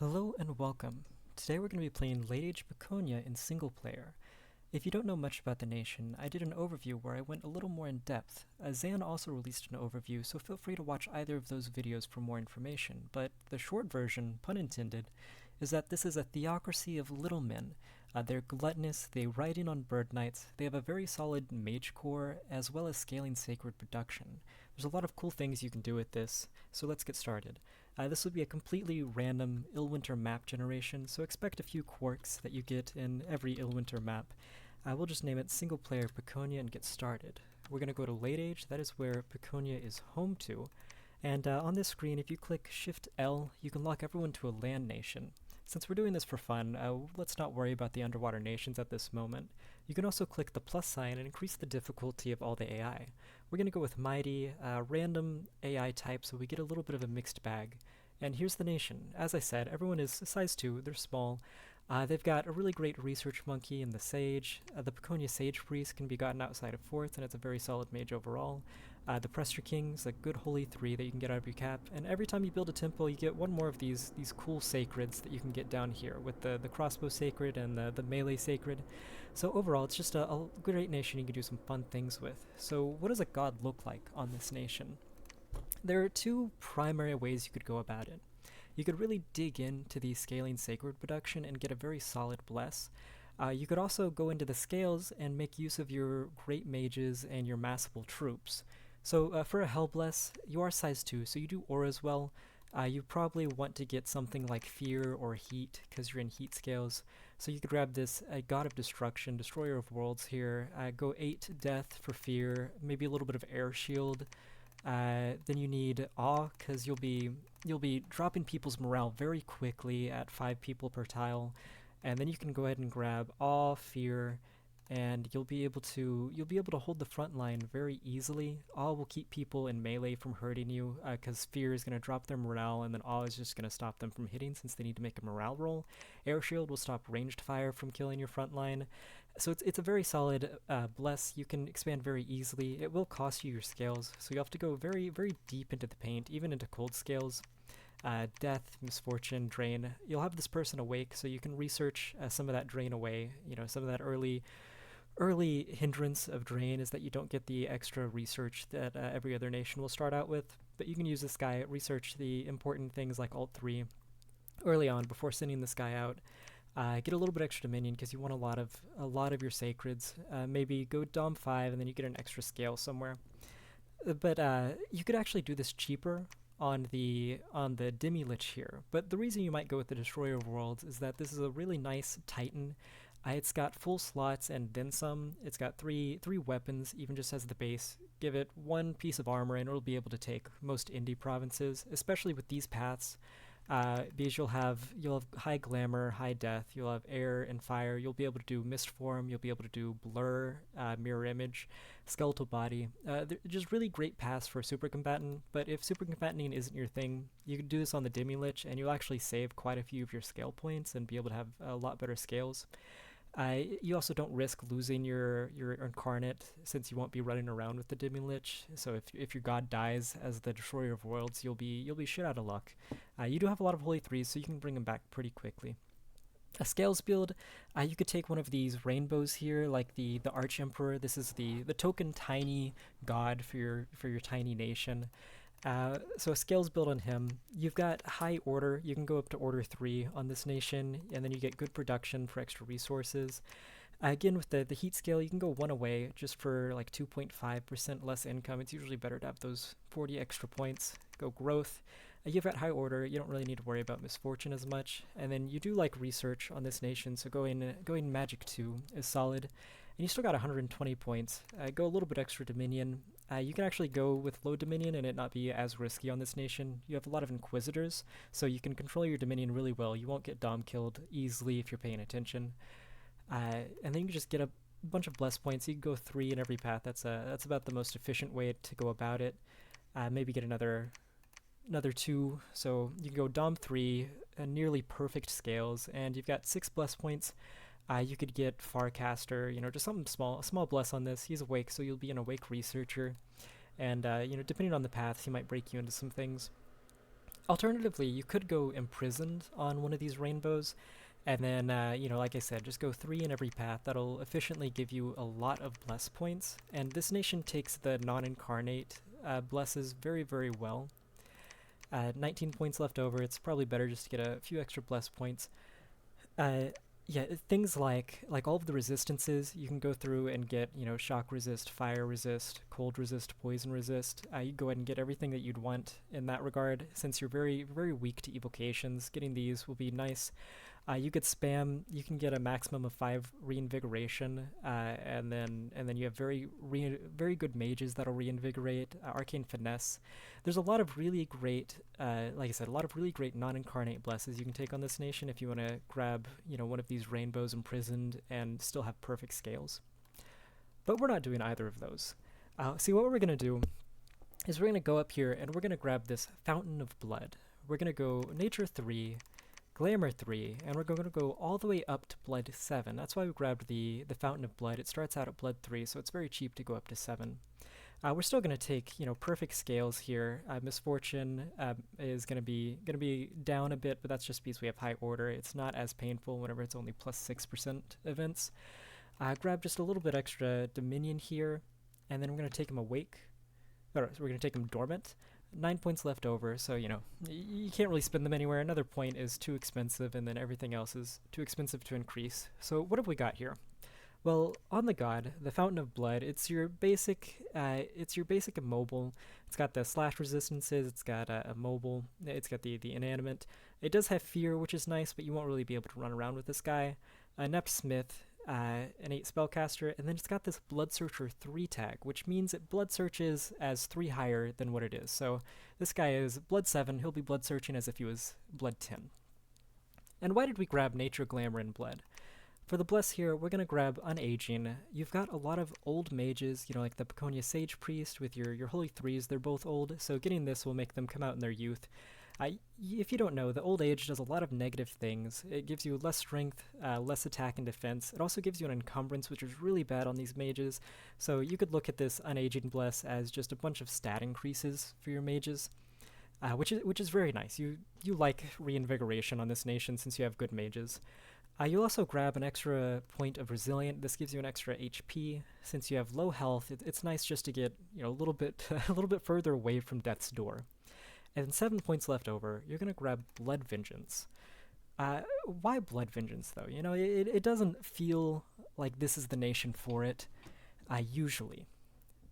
Hello and welcome. Today we're going to be playing Late Age Piconye in single player. If you don't know much about the nation, I did an overview where I went a little more in depth. Zan also released an overview, so feel free to watch either of those videos for more information, but the short version, pun intended, is that this is a theocracy of little men. They're gluttonous, they ride in on bird nights, they have a very solid mage core, as well as scaling sacred production. There's a lot of cool things you can do with this, so let's get started. This will be a completely random Illwinter map generation, so expect a few quirks that you get in every Illwinter map. We'll just name it Single Player Piconye and get started. We're going to go to Late Age, that is where Piconye is home to. And on this screen, if you click Shift L, you can lock everyone to a land nation. Since we're doing this for fun, let's not worry about the underwater nations at this moment. You can also click the plus sign and increase the difficulty of all the AI. We're going to go with Mighty, random AI type, so we get a little bit of a mixed bag. And here's the nation. As I said, everyone is size 2, they're small. They've got a really great research monkey in the Sage. The Piconye Sage Priest can be gotten outside of 4th, and it's a very solid mage overall. The Prester King's a good holy 3 that you can get out of your cap, and every time you build a temple, you get one more of these cool sacreds that you can get down here, with the crossbow sacred and the melee sacred. So overall, it's just a great nation you can do some fun things with. So what does a god look like on this nation? There are two primary ways you could go about it. You could really dig into the scaling sacred production and get a very solid bless. You could also go into the scales and make use of your great mages and your massable troops. So for a hell bless, you are size 2, so you do auras well. You probably want to get something like fear or heat because you're in heat scales. So you could grab this god of destruction, destroyer of worlds here. Go 8 death for fear, maybe a little bit of air shield. Then you need awe because you'll be dropping people's morale very quickly at 5 people per tile, and then you can go ahead and grab awe, fear, and you'll be able to hold the front line very easily. Awe will keep people in melee from hurting you because fear is going to drop their morale, and then awe is just going to stop them from hitting since they need to make a morale roll. Air shield will stop ranged fire from killing your front line. So it's a very solid bless. You can expand very easily. It will cost you your scales, so you have to go very, very deep into the paint, even into cold scales. Death, misfortune, drain. You'll have this person awake, so you can research some of that drain away. You know, some of that early hindrance of drain is that you don't get the extra research that every other nation will start out with. But you can use this guy, research the important things like Alt 3 early on before sending this guy out. Get a little bit extra dominion because you want a lot of your sacreds. Maybe go Dom 5 and then you get an extra scale somewhere. But you could actually do this cheaper on the Demi-Lich here. But the reason you might go with the Destroyer of Worlds is that this is a really nice Titan. It's got full slots and then some. It's got three weapons, even just as the base. Give it 1 piece of armor and it'll be able to take most indie provinces, especially with these paths. Because you'll have high glamour, high death, you'll have air and fire, you'll be able to do mist form, you'll be able to do blur, mirror image, skeletal body. They're just really great paths for super combatant, but if super combatanting isn't your thing, you can do this on the Demi-Lich and you'll actually save quite a few of your scale points and be able to have a lot better scales. You also don't risk losing your incarnate since you won't be running around with the Demi-Lich. So if your god dies as the Destroyer of Worlds, you'll be shit out of luck. You do have a lot of Holy 3s, so you can bring them back pretty quickly. A scales build, you could take one of these rainbows here, like the Arch Emperor. This is the token tiny god for your tiny nation. So a scales build on him. You've got high order. You can go up to order 3 on this nation, and then you get good production for extra resources. Again, with the heat scale, you can go 1 away just for like 2.5% less income. It's usually better to have those 40 extra points. Go growth. You've got high order. You don't really need to worry about misfortune as much. And then you do like research on this nation, so going magic 2 is solid. And you still got 120 points. Go a little bit extra dominion. You can actually go with low dominion and it not be as risky on this nation. You have a lot of inquisitors, so you can control your dominion really well. You won't get dom killed easily if you're paying attention. And then you can just get a bunch of bless points. You can go 3 in every path. That's about the most efficient way to go about it. Maybe get another 2. So you can go dom 3, nearly perfect scales, and you've got 6 bless points. You could get Farcaster, just something small, a small bless on this. He's awake, so you'll be an awake researcher. And, depending on the paths, he might break you into some things. Alternatively, you could go imprisoned on one of these rainbows, and then, like I said, just go 3 in every path. That'll efficiently give you a lot of bless points, and this nation takes the non-incarnate blesses very, very well. 19 points left over. It's probably better just to get a few extra bless points. Uh, yeah, things like all of the resistances you can go through and get, shock resist, fire resist, cold resist, poison resist. You go ahead and get everything that you'd want in that regard. Since you're very, very weak to evocations, getting these will be nice. You could spam. You can get a maximum of 5 reinvigoration, and then you have very good mages that'll reinvigorate. Arcane finesse. There's a lot of really great, like I said, a lot of really great non-incarnate blesses you can take on this nation if you want to grab one of these rainbows imprisoned and still have perfect scales. But we're not doing either of those. See, what we're gonna do is we're gonna go up here and we're gonna grab this Fountain of Blood. We're gonna go Nature 3. Glamour 3, and we're going to go all the way up to Blood 7. That's why we grabbed the Fountain of Blood. It starts out at Blood 3, so it's very cheap to go up to 7. We're still going to take, perfect scales here. Misfortune is going to be down a bit, but that's just because we have high order. It's not as painful whenever it's only plus 6% events. Grab just a little bit extra Dominion here, and then we're going to take him awake. So we're going to take him dormant. 9 points left over, so you can't really spend them anywhere. Another point is too expensive, and then everything else is too expensive to increase. So what have we got here? Well, on the god, the Fountain of Blood, it's your basic immobile. It's got the slash resistances. It's got a mobile. It's got the inanimate. It does have fear, which is nice, but you won't really be able to run around with this guy. Nept Smith. An 8 spellcaster, and then it's got this Blood Searcher 3 tag, which means it blood searches as 3 higher than what it is. So this guy is Blood 7, he'll be blood searching as if he was Blood 10. And why did we grab Nature, Glamour, and Blood? For the Bless here, we're going to grab Unaging. You've got a lot of old mages, like the Piconye Sage Priest with your Holy Threes, they're both old, so getting this will make them come out in their youth. If you don't know, the Old Age does a lot of negative things. It gives you less strength, less attack and defense. It also gives you an encumbrance, which is really bad on these mages. So you could look at this Unaging Bless as just a bunch of stat increases for your mages, which is very nice. You like reinvigoration on this nation since you have good mages. You'll also grab an extra point of Resilient. This gives you an extra HP. Since you have low health, it's nice just to get a little bit further away from death's door. And 7 points left over, you're going to grab Blood Vengeance. Why Blood Vengeance, though? It doesn't feel like this is the nation for it, usually.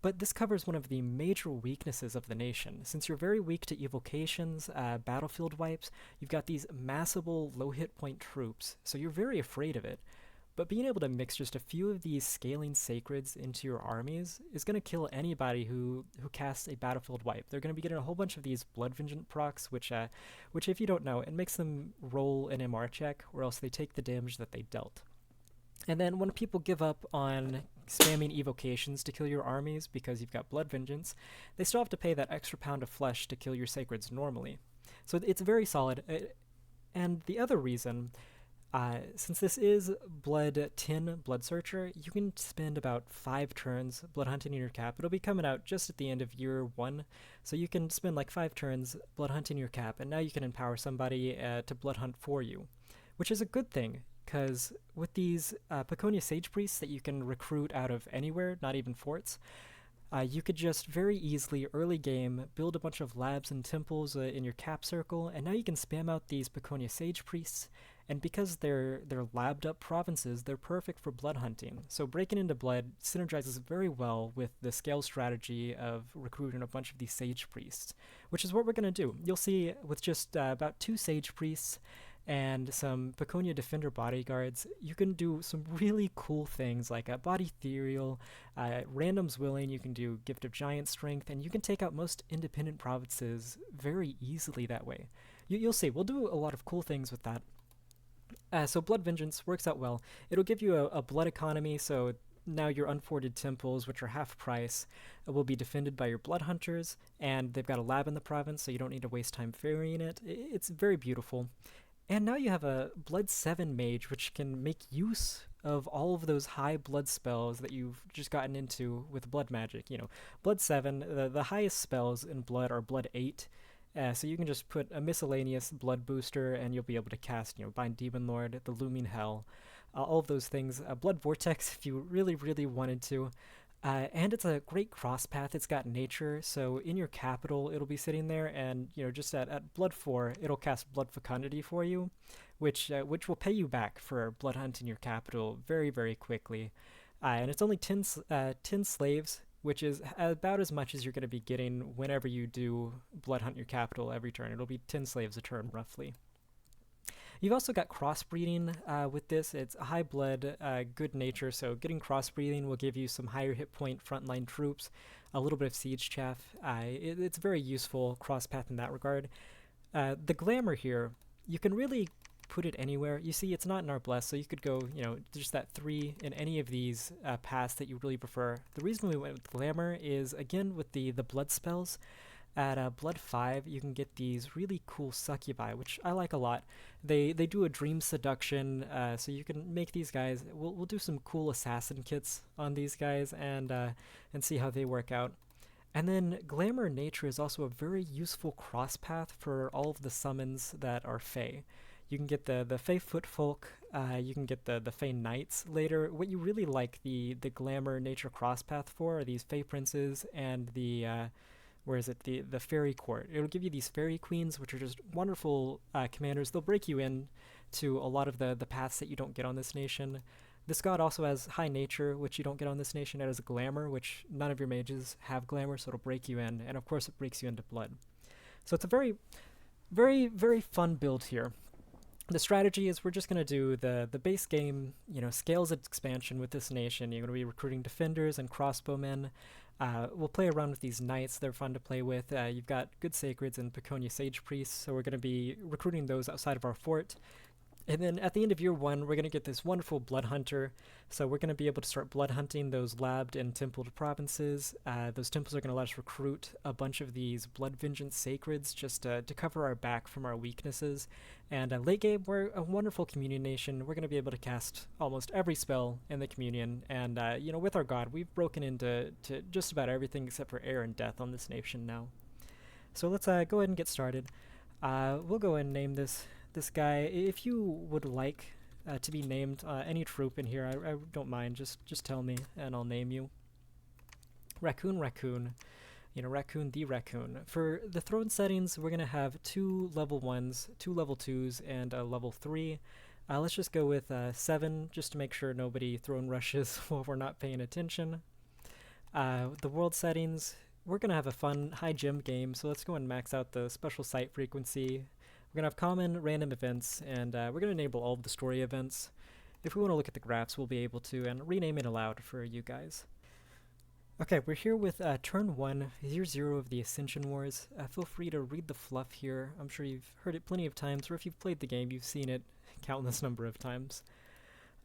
But this covers one of the major weaknesses of the nation. Since you're very weak to evocations, battlefield wipes, you've got these massable low hit point troops, so you're very afraid of it. But being able to mix just a few of these scaling sacreds into your armies is going to kill anybody who casts a battlefield wipe. They're going to be getting a whole bunch of these Blood Vengeance procs, which if you don't know, it makes them roll an MR check, or else they take the damage that they dealt. And then when people give up on spamming evocations to kill your armies because you've got Blood Vengeance, they still have to pay that extra pound of flesh to kill your sacreds normally. So it's very solid. And the other reason, since this is Blood 10 Blood Searcher, you can spend about 5 turns blood hunting in your cap. It'll be coming out just at the end of year 1, so you can spend like 5 turns blood hunting your cap, and now you can empower somebody to blood hunt for you, which is a good thing, because with these Piconye Sage Priests that you can recruit out of anywhere, not even forts, you could just very easily, early game, build a bunch of labs and temples in your cap circle, and now you can spam out these Piconye Sage Priests. And because they're labbed up provinces, they're perfect for blood hunting. So breaking into blood synergizes very well with the scale strategy of recruiting a bunch of these Sage Priests, which is what we're going to do. You'll see with just about 2 Sage Priests and some Piconye Defender bodyguards, you can do some really cool things like Body Ethereal, Random's Willing, you can do Gift of Giant Strength, and you can take out most independent provinces very easily that way. You'll see, we'll do a lot of cool things with that. So Blood Vengeance works out well. It'll give you a blood economy, so now your unforted temples, which are half price, will be defended by your blood hunters, and they've got a lab in the province, so you don't need to waste time ferrying it. It's very beautiful. And now you have a Blood 7 mage, which can make use of all of those high blood spells that you've just gotten into with blood magic. Blood 7, the highest spells in blood are Blood 8, So you can just put a miscellaneous blood booster, and you'll be able to cast, Bind Demon Lord, the Looming Hell, all of those things. Blood Vortex, if you really, really wanted to. And it's a great cross path. It's got nature, so in your capital, it'll be sitting there, and just at blood 4, it'll cast Blood Fecundity for you, which will pay you back for blood hunt in your capital very, very quickly. And it's only 10 slaves, which is about as much as you're going to be getting whenever you do blood hunt your capital every turn. It'll be 10 slaves a turn, roughly. You've also got crossbreeding with this. It's high blood, good nature, so getting crossbreeding will give you some higher hit point frontline troops, a little bit of siege chaff. It's a very useful cross path in that regard. The glamour here, you can really put it anywhere. You see, it's not in our bless, so you could go, just that 3 in any of these paths that you really prefer. The reason we went with glamour is, again, with the blood spells. At blood 5, you can get these really cool succubi, which I like a lot. They do a dream seduction, so you can make these guys. We'll do some cool assassin kits on these guys and see how they work out. And then Glamour Nature is also a very useful cross path for all of the summons that are Fey. You can get the Fey Footfolk, you can get the Fey Knights later. What you really like the Glamour Nature cross path for are these Fey Princes and the the Fairy Court. It'll give you these Fairy Queens, which are just wonderful commanders. They'll break you in to a lot of the paths that you don't get on this nation. This god also has High Nature, which you don't get on this nation. It has Glamour, which none of your mages have Glamour, so it'll break you in. And of course, it breaks you into blood. So it's a very, very, very fun build here. The strategy is we're just going to do the base game, scales expansion with this nation. You're going to be recruiting defenders and crossbowmen. We'll play around with these knights. They're fun to play with. You've got good sacreds and Piconye sage priests, so we're going to be recruiting those outside of our fort. And then at the end of year 1, we're going to get this wonderful blood hunter. So we're going to be able to start blood hunting those labbed and templed provinces. Those temples are going to let us recruit a bunch of these blood vengeance sacreds just to cover our back from our weaknesses. And late game, we're a wonderful communion nation. We're going to be able to cast almost every spell in the communion. And with our god, we've broken into just about everything except for air and death on this nation now. So let's go ahead and get started. We'll go ahead and name this guy. If you would like to be named any troop in here, I don't mind. Just tell me and I'll name you. Raccoon, Raccoon the Raccoon. For the throne settings, we're going to have 2 level 1s, 2 level 2s, and a level 3. Let's just go with 7, just to make sure nobody throne rushes while we're not paying attention. The world settings, we're going to have a fun high gem game, so let's go and max out the special site frequency. We're going to have common random events, and we're going to enable all of the story events. If we want to look at the graphs, we'll be able to, and rename it aloud for you guys. Okay, we're here with turn 1, year 0 of the Ascension Wars. Feel free to read the fluff here. I'm sure you've heard it plenty of times, or if you've played the game, you've seen it countless number of times.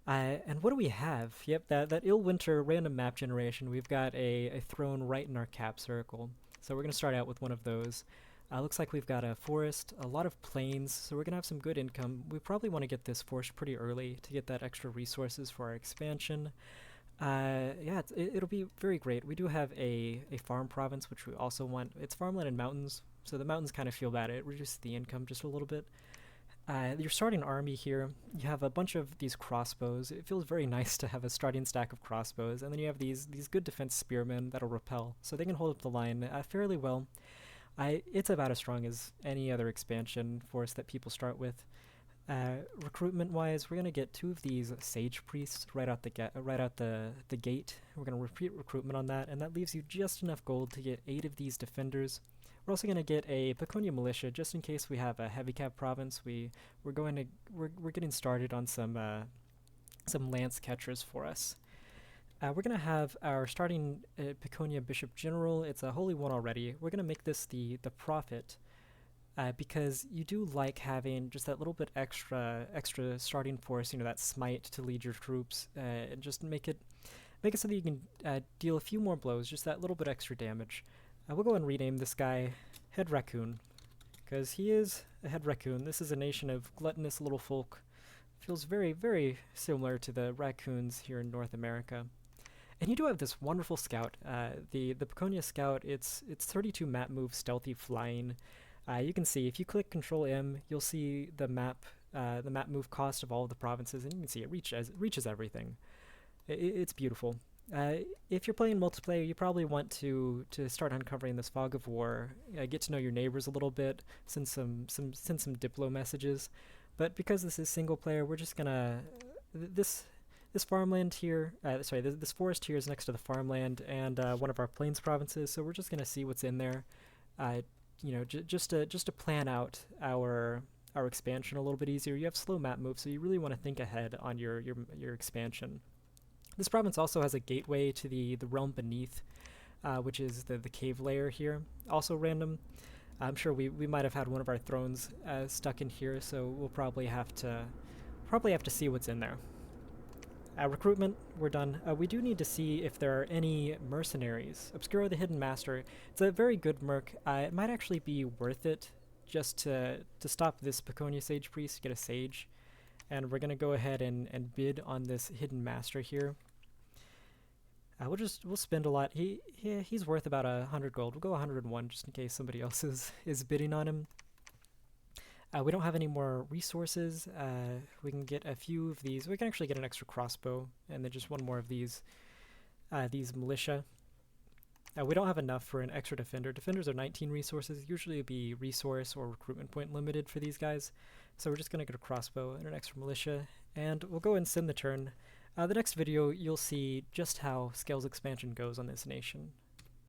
And what do we have? Yep, that Illwinter random map generation. We've got a throne right in our cap circle. So we're going to start out with one of those. Looks like we've got a forest, a lot of plains, so we're going to have some good income. We probably want to get this forest pretty early to get that extra resources for our expansion. Yeah, it'll be very great. We do have a farm province, which we also want. It's farmland and mountains, so the mountains kind of feel bad. It reduces the income just a little bit. Your starting army here, you have a bunch of these crossbows. It feels very nice to have a starting stack of crossbows, and then you have these good defense spearmen that'll repel, so they can hold up the line fairly well. It's about as strong as any other expansion force that people start with. Recruitment-wise, we're gonna get 2 of these sage priests right out the gate. We're gonna repeat recruitment on that, and that leaves you just enough gold to get 8 of these defenders. We're also gonna get a Piconye militia just in case we have a heavy cap province. We're getting started on some lance catchers for us. We're going to have our starting Piconye Bishop General. It's a holy one already. We're going to make this the prophet because you do like having just that little bit extra starting force, that smite to lead your troops, and just make it so that you can deal a few more blows, just that little bit extra damage. We'll go and rename this guy Head Raccoon because he is a head raccoon. This is a nation of gluttonous little folk. Feels very, very similar to the raccoons here in North America. And you do have this wonderful scout, the Piconye Scout. It's 32 map move, stealthy flying. You can see if you click Control M, you'll see the map move cost of all of the provinces, and you can see it reaches everything. It's beautiful. If you're playing multiplayer, you probably want to start uncovering this fog of war, get to know your neighbors a little bit, send some Diplo messages. But because this is single player, we're just gonna this farmland here. This forest here is next to the farmland and one of our plains provinces. So we're just gonna see what's in there. Just to plan out our expansion a little bit easier. You have slow map moves, so you really want to think ahead on your expansion. This province also has a gateway to the realm beneath, which is the cave layer here. Also random. I'm sure we might have had one of our thrones stuck in here, so we'll probably have to see what's in there. Recruitment, we're done. We do need to see if there are any mercenaries. Obscuro the Hidden Master. It's a very good merc. It might actually be worth it just to stop this Piconye Sage Priest, get a Sage. And we're going to go ahead and bid on this Hidden Master here. We'll spend a lot. He's worth about 100 gold. We'll go 101 just in case somebody else is bidding on him. We don't have any more resources. We can get a few of these. We can actually get an extra crossbow and then just one more of these militia. We don't have enough for an extra defender. Defenders are 19 resources. Usually it'd be resource or recruitment point limited for these guys. So we're just going to get a crossbow and an extra militia. And we'll go and send the turn. The next video, you'll see just how Scales expansion goes on this nation.